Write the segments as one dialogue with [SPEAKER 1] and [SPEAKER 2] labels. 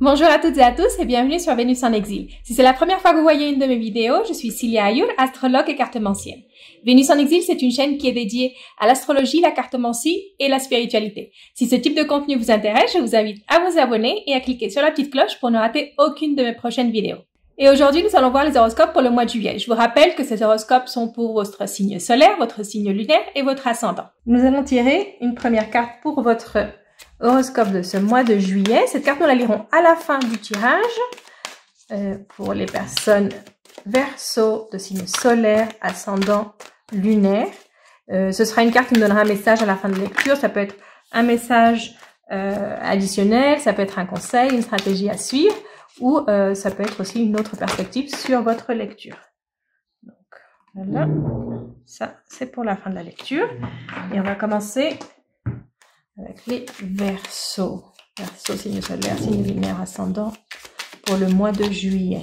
[SPEAKER 1] Bonjour à toutes et à tous et bienvenue sur Vénus en exil. Si c'est la première fois que vous voyez une de mes vidéos, je suis Cilia Ayur, astrologue et cartomancienne. Vénus en exil, c'est une chaîne qui est dédiée à l'astrologie, la cartomancie et la spiritualité. Si ce type de contenu vous intéresse, je vous invite à vous abonner et à cliquer sur la petite cloche pour ne rater aucune de mes prochaines vidéos. Et aujourd'hui, nous allons voir les horoscopes pour le mois de juillet. Je vous rappelle que ces horoscopes sont pour votre signe solaire, votre signe lunaire et votre ascendant. Nous allons tirer une première carte pour votre horoscope de ce mois de juillet. Cette carte, nous la lirons à la fin du tirage. Pour les personnes Verseau, de signe solaire, ascendant, lunaire. Ce sera une carte qui nous donnera un message à la fin de lecture. Ça peut être un message additionnel, ça peut être un conseil, une stratégie à suivre, ou ça peut être aussi une autre perspective sur votre lecture. Donc voilà, ça c'est pour la fin de la lecture. Et on va commencer avec les Verseaux. Verseau, signe solaire, signe lunaire, ascendant pour le mois de juillet.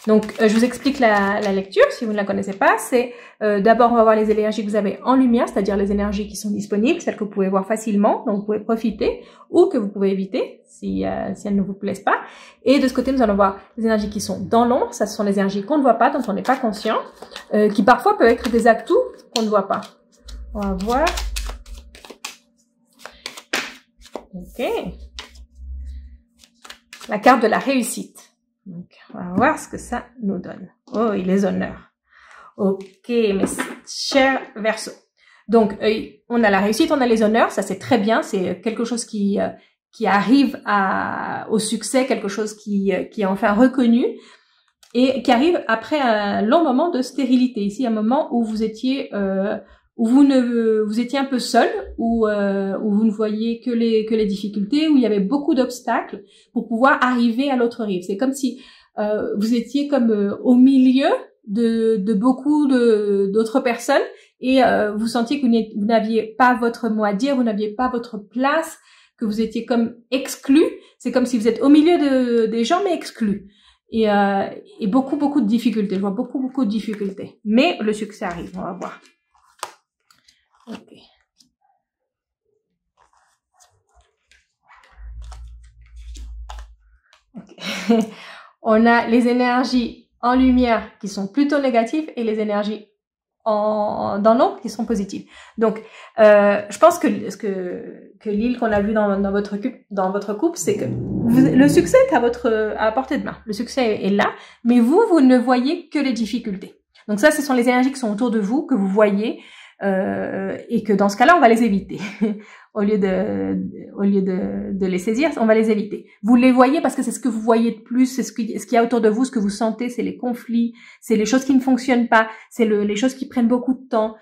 [SPEAKER 1] Donc, je vous explique la lecture, si vous ne la connaissez pas. C'est d'abord, on va voir les énergies que vous avez en lumière, c'est-à-dire les énergies qui sont disponibles, celles que vous pouvez voir facilement, donc vous pouvez profiter, ou que vous pouvez éviter si elles ne vous plaisent pas. Et de ce côté, nous allons voir les énergies qui sont dans l'ombre. Ça, ce sont les énergies qu'on ne voit pas, dont on n'est pas conscient, qui parfois peuvent être des atouts qu'on ne voit pas. On va voir. Ok. La carte de la réussite. Donc, on va voir ce que ça nous donne. Oh, et les honneurs. Ok, mes chers Verseaux. Donc, on a la réussite, on a les honneurs. Ça, c'est très bien. C'est quelque chose qui arrive au succès, quelque chose qui est enfin reconnu et qui arrive après un long moment de stérilité. Ici, un moment où vous étiez où vous étiez un peu seul, où vous ne voyiez que les difficultés, où il y avait beaucoup d'obstacles pour pouvoir arriver à l'autre rive. C'est comme si vous étiez comme au milieu de beaucoup d'autres personnes et vous sentiez que vous n'aviez pas votre mot à dire, vous n'aviez pas votre place, que vous étiez comme exclu. C'est comme si vous êtes au milieu des gens mais exclu. Et beaucoup de difficultés. Je vois beaucoup de difficultés. Mais le succès arrive, on va voir. Ok. Okay. On a les énergies en lumière qui sont plutôt négatives et les énergies dans l'ombre qui sont positives. Donc, je pense que l'île qu'on a vue dans votre couple, c'est que le succès est à portée de main. Le succès est là, mais vous ne voyez que les difficultés. Donc ça, ce sont les énergies qui sont autour de vous, que vous voyez, et que dans ce cas-là, on va les éviter. au lieu de les saisir, on va les éviter. Vous les voyez parce que c'est ce que vous voyez de plus, c'est ce qu'il y a autour de vous, ce que vous sentez, c'est les conflits, c'est les choses qui ne fonctionnent pas, c'est les choses qui prennent beaucoup de temps.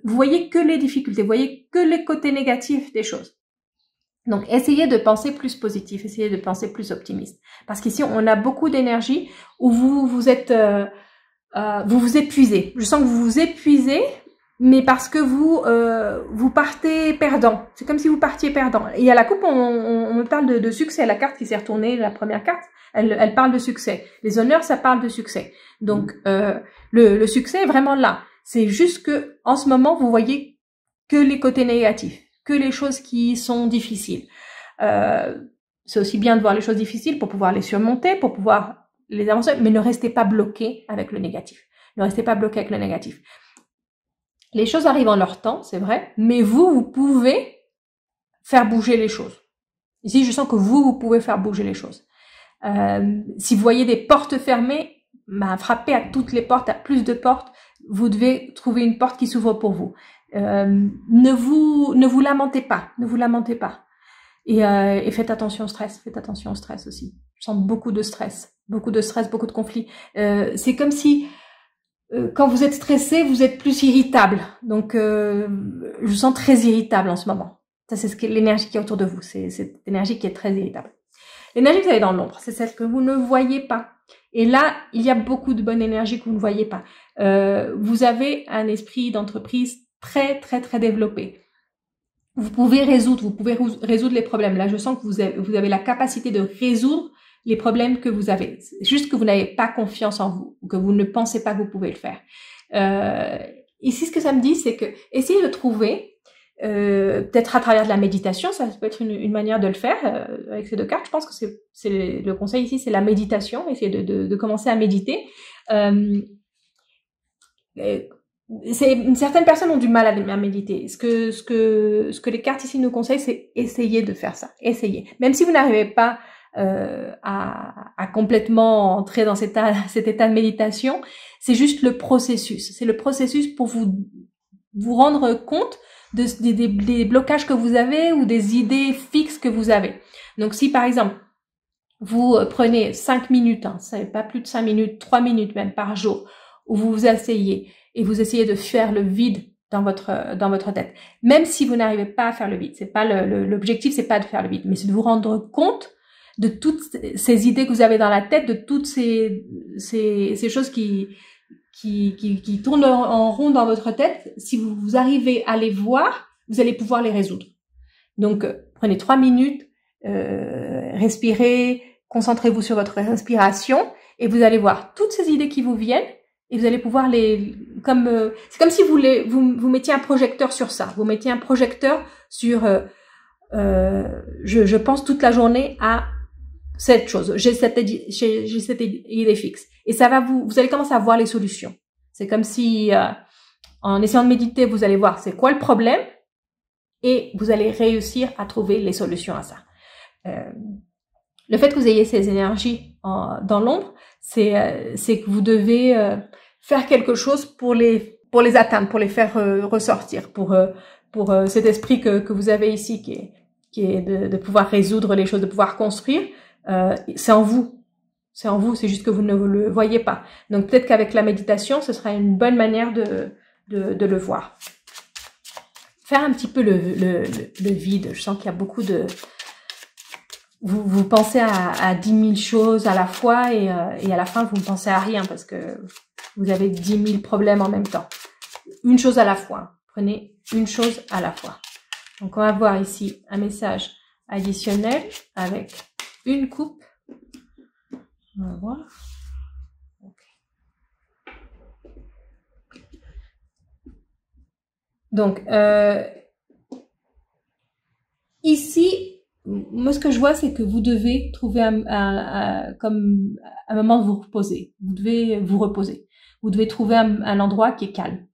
[SPEAKER 1] Vous voyez que les difficultés, vous voyez que les côtés négatifs des choses. Donc, essayez de penser plus positif, essayez de penser plus optimiste. Parce qu'ici, on a beaucoup d'énergie où vous vous épuisez. Je sens que vous vous épuisez, mais parce que vous partez perdant. C'est comme si vous partiez perdant. Et à la coupe, on me parle de succès. La carte qui s'est retournée, la première carte, elle parle de succès. Les honneurs, ça parle de succès. Donc, le succès est vraiment là. C'est juste que, en ce moment, vous voyez que les côtés négatifs, que les choses qui sont difficiles. C'est aussi bien de voir les choses difficiles pour pouvoir les surmonter, pour pouvoir les avancer, mais ne restez pas bloqué avec le négatif. Ne restez pas bloqué avec le négatif. Les choses arrivent en leur temps, c'est vrai, mais vous pouvez faire bouger les choses. Ici, je sens que vous pouvez faire bouger les choses. Si vous voyez des portes fermées, frappez à toutes les portes, à plus de portes. Vous devez trouver une porte qui s'ouvre pour vous. Ne vous lamentez pas, ne vous lamentez pas. Et faites attention au stress, aussi. Je sens beaucoup de stress, beaucoup de conflits. C'est comme si quand vous êtes stressé, vous êtes plus irritable. Donc, je vous sens très irritable en ce moment. Ça, c'est l'énergie qui est autour de vous. C'est cette énergie qui est très irritable. L'énergie que vous avez dans l'ombre, c'est celle que vous ne voyez pas. Et là, il y a beaucoup de bonne énergie que vous ne voyez pas. Vous avez un esprit d'entreprise très développé. Vous pouvez résoudre les problèmes. Là, je sens que vous avez la capacité de résoudre les problèmes que vous avez. C'est juste que vous n'avez pas confiance en vous, ou que vous ne pensez pas que vous pouvez le faire. Ici, ce que ça me dit, c'est que essayez de trouver peut-être à travers de la méditation, ça peut être une manière de le faire avec ces deux cartes. Je pense que c'est le conseil ici, c'est la méditation, essayer de commencer à méditer. Certaines personnes ont du mal à méditer. Ce que les cartes ici nous conseillent, c'est essayer de faire ça. Essayez. Même si vous n'arrivez pas à complètement entrer dans cet état de méditation, c'est juste le processus. C'est le processus pour vous rendre compte des blocages que vous avez ou des idées fixes que vous avez. Donc si par exemple, vous prenez 5 minutes, c'est pas plus de 5 minutes, 3 minutes même par jour, où vous vous asseyez et vous essayez de faire le vide dans votre tête. Même si vous n'arrivez pas à faire le vide, c'est pas l'objectif, c'est pas de faire le vide, mais c'est de vous rendre compte de toutes ces idées que vous avez dans la tête, de toutes ces choses qui tournent en rond dans votre tête. Si vous arrivez à les voir, vous allez pouvoir les résoudre. Donc, prenez 3 minutes, respirez, concentrez-vous sur votre respiration et vous allez voir toutes ces idées qui vous viennent et vous allez pouvoir c'est comme si vous mettiez un projecteur sur ça. Vous mettiez un projecteur sur, je pense toute la journée à cette chose. J'ai cette idée fixe. Et ça va vous allez commencer à voir les solutions. C'est comme si, en essayant de méditer, vous allez voir c'est quoi le problème et vous allez réussir à trouver les solutions à ça. Le fait que vous ayez ces énergies dans l'ombre, c'est que vous devez faire quelque chose pour les atteindre, pour les faire ressortir, pour cet esprit que vous avez ici qui est de pouvoir résoudre les choses, de pouvoir construire. C'est en vous, c'est juste que vous ne le voyez pas. Donc peut-être qu'avec la méditation, ce sera une bonne manière de le voir. Faire un petit peu le vide. Je sens qu'il y a beaucoup de... Vous pensez à 10 000 choses à la fois et à la fin, vous ne pensez à rien parce que vous avez 10 000 problèmes en même temps. Une chose à la fois. Prenez une chose à la fois. Donc on va voir ici un message additionnel avec une coupe. On va voir. Okay. Donc, ici, moi, ce que je vois, c'est que vous devez trouver comme un moment de vous reposer. Vous devez vous reposer. Vous devez trouver un endroit qui est calme.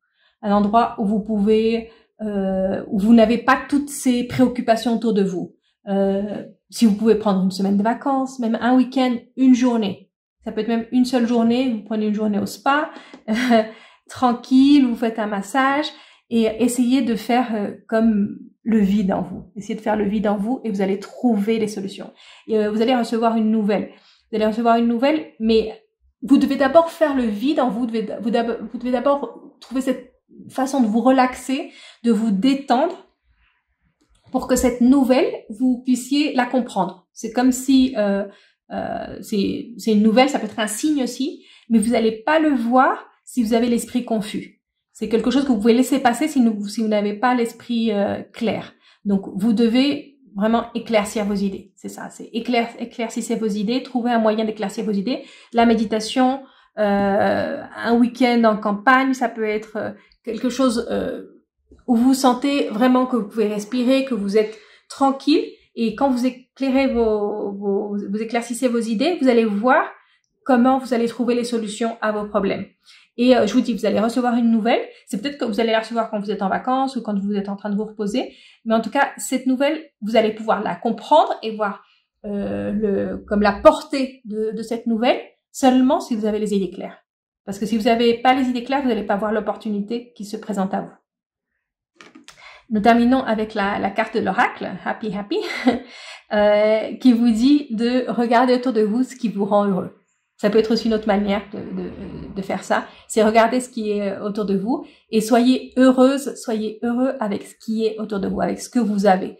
[SPEAKER 1] Un endroit où vous pouvez, où vous n'avez pas toutes ces préoccupations autour de vous. Si vous pouvez prendre une semaine de vacances, même un week-end, une journée. Ça peut être même une seule journée. Vous prenez une journée au spa, tranquille, vous faites un massage et essayez de faire comme le vide en vous. Essayez de faire le vide en vous et vous allez trouver les solutions. Et vous allez recevoir une nouvelle. Vous allez recevoir une nouvelle, mais vous devez d'abord faire le vide en vous. Vous devez d'abord trouver cette façon de vous relaxer, de vous détendre pour que cette nouvelle, vous puissiez la comprendre. C'est comme si c'est une nouvelle, ça peut être un signe aussi, mais vous n'allez pas le voir si vous avez l'esprit confus. C'est quelque chose que vous pouvez laisser passer si vous n'avez pas l'esprit clair. Donc, vous devez vraiment éclaircir vos idées. C'est ça, c'est éclaircissez vos idées, trouvez un moyen d'éclaircir vos idées. La méditation, un week-end en campagne, ça peut être quelque chose où vous sentez vraiment que vous pouvez respirer, que vous êtes tranquille. Et quand vous éclairez vous éclaircissez vos idées, vous allez voir comment vous allez trouver les solutions à vos problèmes. Et je vous dis, vous allez recevoir une nouvelle. C'est peut-être que vous allez la recevoir quand vous êtes en vacances ou quand vous êtes en train de vous reposer. Mais en tout cas, cette nouvelle, vous allez pouvoir la comprendre et voir comme la portée de cette nouvelle seulement si vous avez les idées claires. Parce que si vous n'avez pas les idées claires, vous n'allez pas voir l'opportunité qui se présente à vous. Nous terminons avec la carte de l'oracle, Happy Happy, qui vous dit de regarder autour de vous ce qui vous rend heureux. Ça peut être aussi une autre manière de faire ça. C'est regarder ce qui est autour de vous et soyez heureuse, soyez heureux avec ce qui est autour de vous, avec ce que vous avez.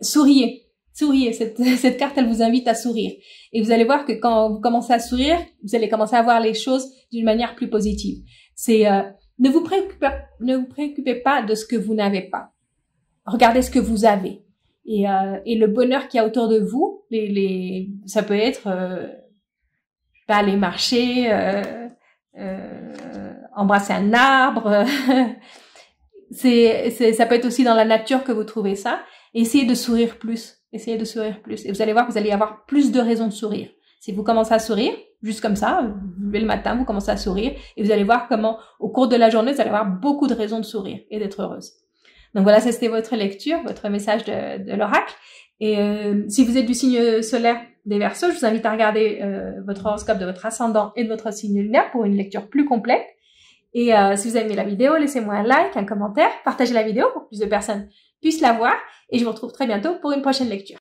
[SPEAKER 1] Souriez. Cette carte, elle vous invite à sourire. Et vous allez voir que quand vous commencez à sourire, vous allez commencer à voir les choses d'une manière plus positive. C'est ne vous préoccupez pas de ce que vous n'avez pas. Regardez ce que vous avez. Et le bonheur qu'il y a autour de vous, ça peut être aller marcher, embrasser un arbre, Ça peut être aussi dans la nature que vous trouvez ça. Essayez de sourire plus. Essayez de sourire plus. Et vous allez voir que vous allez avoir plus de raisons de sourire. Si vous commencez à sourire, juste comme ça, vous vous levez le matin, vous commencez à sourire, et vous allez voir comment, au cours de la journée, vous allez avoir beaucoup de raisons de sourire et d'être heureuse. Donc voilà, c'était votre lecture, votre message de l'oracle. Et si vous êtes du signe solaire des Verseaux, je vous invite à regarder votre horoscope de votre ascendant et de votre signe lunaire pour une lecture plus complète. Et si vous avez aimé la vidéo, laissez-moi un like, un commentaire, partagez la vidéo pour que plus de personnes puissent la voir. Et je vous retrouve très bientôt pour une prochaine lecture.